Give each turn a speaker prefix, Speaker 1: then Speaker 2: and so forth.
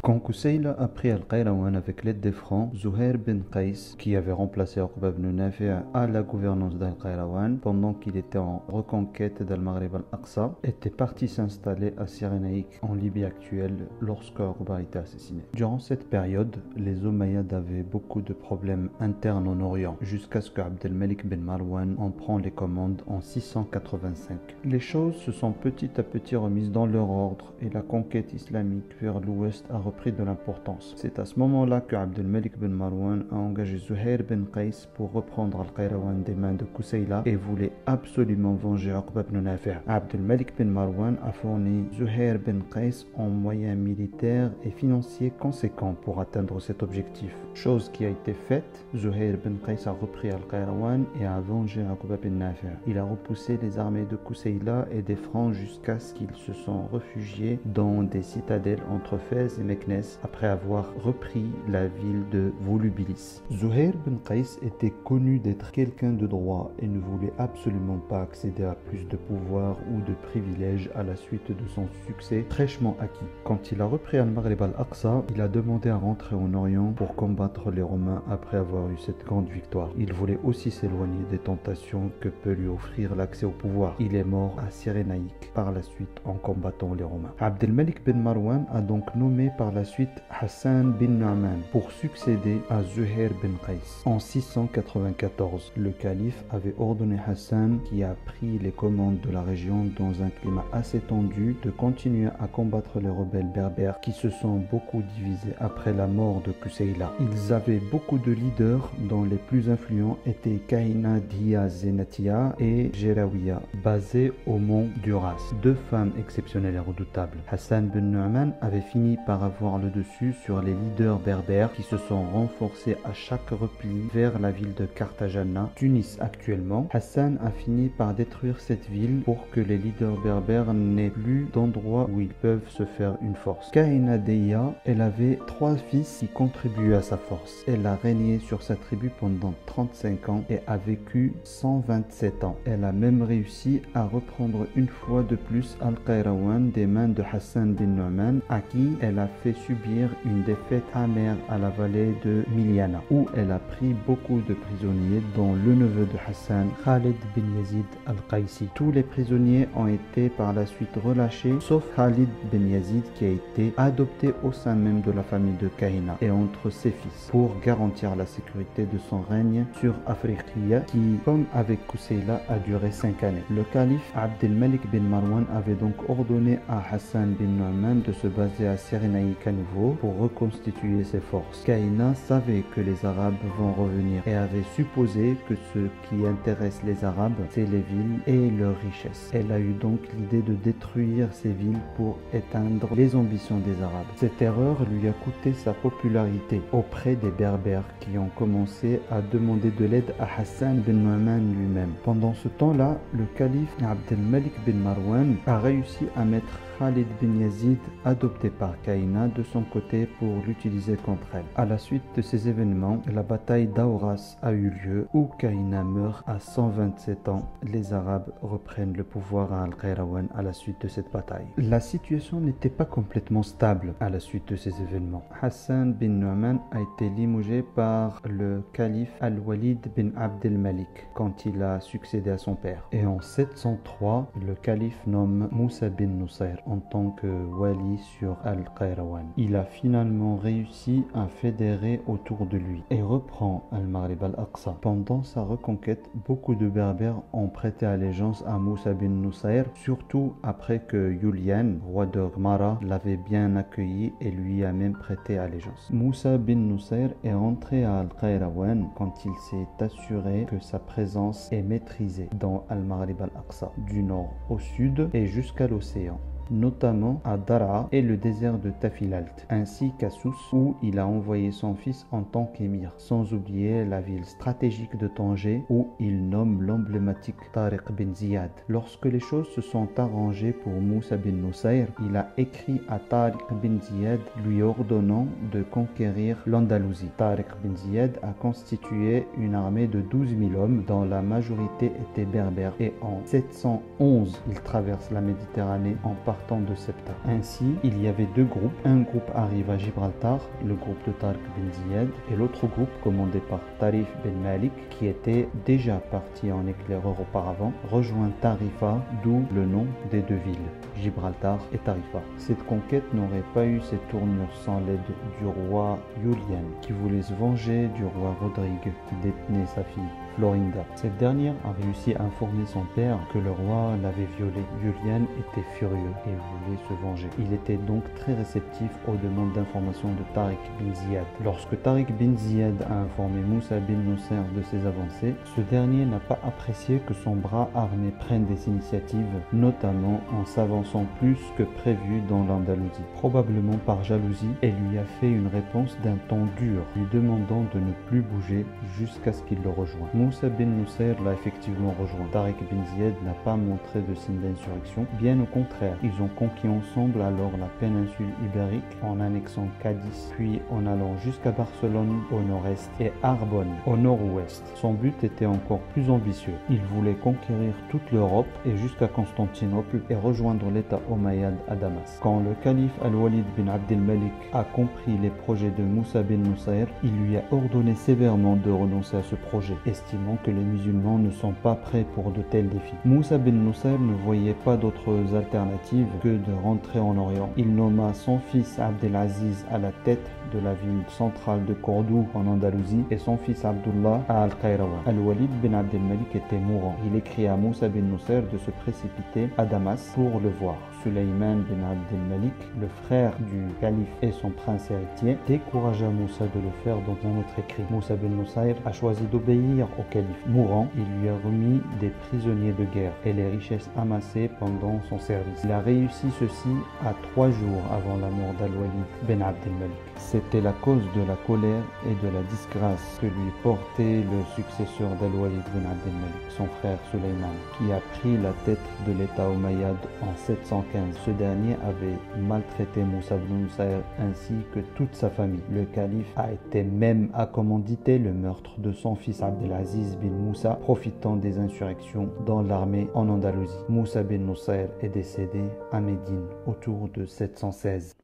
Speaker 1: Quand Qusayla a pris Al-Qayrawan avec l'aide des Francs, Zuhair bin Qais, qui avait remplacé Uqba ibn Nafi' à la gouvernance d'Al-Qayrawan pendant qu'il était en reconquête d'Al-Maghrib al-Aqsa, était parti s'installer à Cyrénaïque, en Libye actuelle, lorsque Uqba a été assassiné. Durant cette période, les Omeyyades avaient beaucoup de problèmes internes en Orient, jusqu'à ce que Abd al-Malik bin Marwan en prend les commandes en 685. Les choses se sont petit à petit remises dans leur ordre et la conquête islamique vers l'ouest a repris de l'importance. C'est à ce moment-là que Abd al-Malik bin Marwan a engagé Zuhair bin Qais pour reprendre Al-Qayrawan des mains de Qusayla et voulait absolument venger Uqba ibn Nafi'. Abd al-Malik bin Marwan a fourni Zuhair bin Qais en moyens militaires et financiers conséquents pour atteindre cet objectif. Chose qui a été faite, Zuhair bin Qais a repris Al-Qayrawan et a vengé Uqba bin Nafi'. Il a repoussé les armées de Qusayla et des Francs jusqu'à ce qu'ils se sont réfugiés dans des citadelles entre Fès et Meknès après avoir repris la ville de Volubilis. Zuhair bin Qais était connu d'être quelqu'un de droit et ne voulait absolument pas accéder à plus de pouvoir ou de privilèges à la suite de son succès fraîchement acquis. Quand il a repris Al-Maghrib al-Aqsa, il a demandé à rentrer en Orient pour combattre les Romains après avoir eu cette grande victoire. Il voulait aussi s'éloigner des tentations que peut lui offrir l'accès au pouvoir. Il est mort à Cyrénaïque par la suite en combattant les Romains. Abd al-Malik bin Marwan a donc nommé par la suite Hassan bin Nu'man pour succéder à Zuhair bin Qais. En 694, le calife avait ordonné Hassan, qui a pris les commandes de la région dans un climat assez tendu, de continuer à combattre les rebelles berbères qui se sont beaucoup divisés après la mort de Qusayla. Ils avaient beaucoup de leaders dont les plus influents étaient Kahina Diya Zenatia et Jerawiya, basés au mont Duras, deux femmes exceptionnelles et redoutables. Hassan bin Nu'man avait fini par avoir le dessus sur les leaders berbères qui se sont renforcés à chaque repli vers la ville de Cartagena, Tunis actuellement. Hassan a fini par détruire cette ville pour que les leaders berbères n'aient plus d'endroit où ils peuvent se faire une force. Kahina Deya, elle avait 3 fils qui contribuaient à sa force. Elle a régné sur sa tribu pendant 35 ans et a vécu 127 ans. Elle a même réussi à reprendre une fois de plus Al-Qayrawan des mains de Hassan bin Nu'man, à qui elle a fait subir une défaite amère à la vallée de Miliana, où elle a pris beaucoup de prisonniers, dont le neveu de Hassan, Khalid bin Yazid al-Qaisi. Tous les prisonniers ont été par la suite relâchés, sauf Khalid bin Yazid qui a été adopté au sein même de la famille de Kahina et entre ses fils, pour garantir la sécurité de son règne sur Afriqiya, qui, comme avec Qusayla, a duré 5 années. Le calife Abd al-Malik bin Marwan avait donc ordonné à Hassan bin Nu'man de se baser à Cyrénaïque à nouveau pour reconstituer ses forces. Kahina savait que les Arabes vont revenir et avait supposé que ce qui intéresse les Arabes, c'est les villes et leurs richesses. Elle a eu donc l'idée de détruire ces villes pour éteindre les ambitions des Arabes. Cette erreur lui a coûté sa popularité auprès des Berbères qui ont commencé à demander de l'aide à Hassan bin Nu'man lui-même. Pendant ce temps-là, le calife Abd al-Malik bin Marwan a réussi à mettre Khalid bin Yazid, adopté par Kahina, de son côté pour l'utiliser contre elle. À la suite de ces événements, la bataille d'Auras a eu lieu où Kahina meurt à 127 ans. Les Arabes reprennent le pouvoir à Al-Qayrawan à la suite de cette bataille. La situation n'était pas complètement stable à la suite de ces événements. Hassan bin Nu'man a été limogé par le calife Al-Walid bin Abd al-Malik quand il a succédé à son père. Et en 703, le calife nomme Moussa bin Nusayr en tant que wali sur Al-Qayrawan. Il a finalement réussi à fédérer autour de lui et reprend Al-Maghrib al-Aqsa. Pendant sa reconquête, beaucoup de Berbères ont prêté allégeance à Moussa bin Nusayr, surtout après que Julian, roi de Gmara, l'avait bien accueilli et lui a même prêté allégeance. Moussa bin Nusayr est entré à Al-Qayrawan quand il s'est assuré que sa présence est maîtrisée dans Al-Maghrib al-Aqsa, du nord au sud et jusqu'à l'océan, notamment à Dara et le désert de Tafilalt, ainsi qu'à Souss où il a envoyé son fils en tant qu'émir, sans oublier la ville stratégique de Tanger où il nomme l'emblématique Tariq bin Ziyad. Lorsque les choses se sont arrangées pour Moussa bin Nusayr, il a écrit à Tariq bin Ziyad lui ordonnant de conquérir l'Andalousie. Tariq bin Ziyad a constitué une armée de 12 000 hommes dont la majorité était berbère et en 711 il traverse la Méditerranée en partant partant de Ceuta. Ainsi, il y avait deux groupes. Un groupe arrive à Gibraltar, le groupe de Tariq bin Ziyad, et l'autre groupe commandé par Tarif bin Malik, qui était déjà parti en éclaireur auparavant, rejoint Tarifa, d'où le nom des deux villes, Gibraltar et Tarifa. Cette conquête n'aurait pas eu cette tournure sans l'aide du roi Julian, qui voulait se venger du roi Rodrigue, qui détenait sa fille Florinda. Cette dernière a réussi à informer son père que le roi l'avait violée. Julian était furieux et voulait se venger. Il était donc très réceptif aux demandes d'information de Tariq bin Ziyad. Lorsque Tariq bin Ziyad a informé Moussa bin Nusayr de ses avancées, ce dernier n'a pas apprécié que son bras armé prenne des initiatives, notamment en s'avançant plus que prévu dans l'Andalousie. Probablement par jalousie, elle lui a fait une réponse d'un ton dur, lui demandant de ne plus bouger jusqu'à ce qu'il le rejoigne. Moussa bin Nusayr l'a effectivement rejoint. Tariq bin Ziyad n'a pas montré de signe d'insurrection, bien au contraire. Ils ont conquis ensemble alors la péninsule ibérique en annexant Cadiz, puis en allant jusqu'à Barcelone au nord-est et Arbonne au nord-ouest. Son but était encore plus ambitieux. Il voulait conquérir toute l'Europe et jusqu'à Constantinople et rejoindre l'État omeyyade à Damas. Quand le calife Al-Walid bin Abdel Malik a compris les projets de Moussa bin Nusayr, il lui a ordonné sévèrement de renoncer à ce projet, estimant que les musulmans ne sont pas prêts pour de tels défis. Moussa bin Nusayr ne voyait pas d'autres alternatives que de rentrer en Orient. Il nomma son fils Abdelaziz à la tête de la ville centrale de Cordoue en Andalousie et son fils Abdullah à Al-Qayrawan. Al-Walid bin Abdel Malik était mourant. Il écrit à Moussa bin Nusayr de se précipiter à Damas pour le voir. Sulayman bin Abdel Malik, le frère du calife et son prince héritier, découragea Moussa de le faire dans un autre écrit. Moussa bin Nusayr a choisi d'obéir au calife. Mourant, il lui a remis des prisonniers de guerre et les richesses amassées pendant son service. Il a réussi ceci à 3 jours avant la mort d'Al-Walid bin Abdel Malik. C'était la cause de la colère et de la disgrâce que lui portait le successeur d'Al-Walid bin Abdel Malik, son frère Sulayman, qui a pris la tête de l'État omeyyade en 715. Ce dernier avait maltraité Moussa bin Nusayr ainsi que toute sa famille. Le calife a été même à commanditer le meurtre de son fils Abdelaziz bin Moussa, profitant des insurrections dans l'armée en Andalousie. Moussa bin Nusayr est décédé à Médine autour de 716.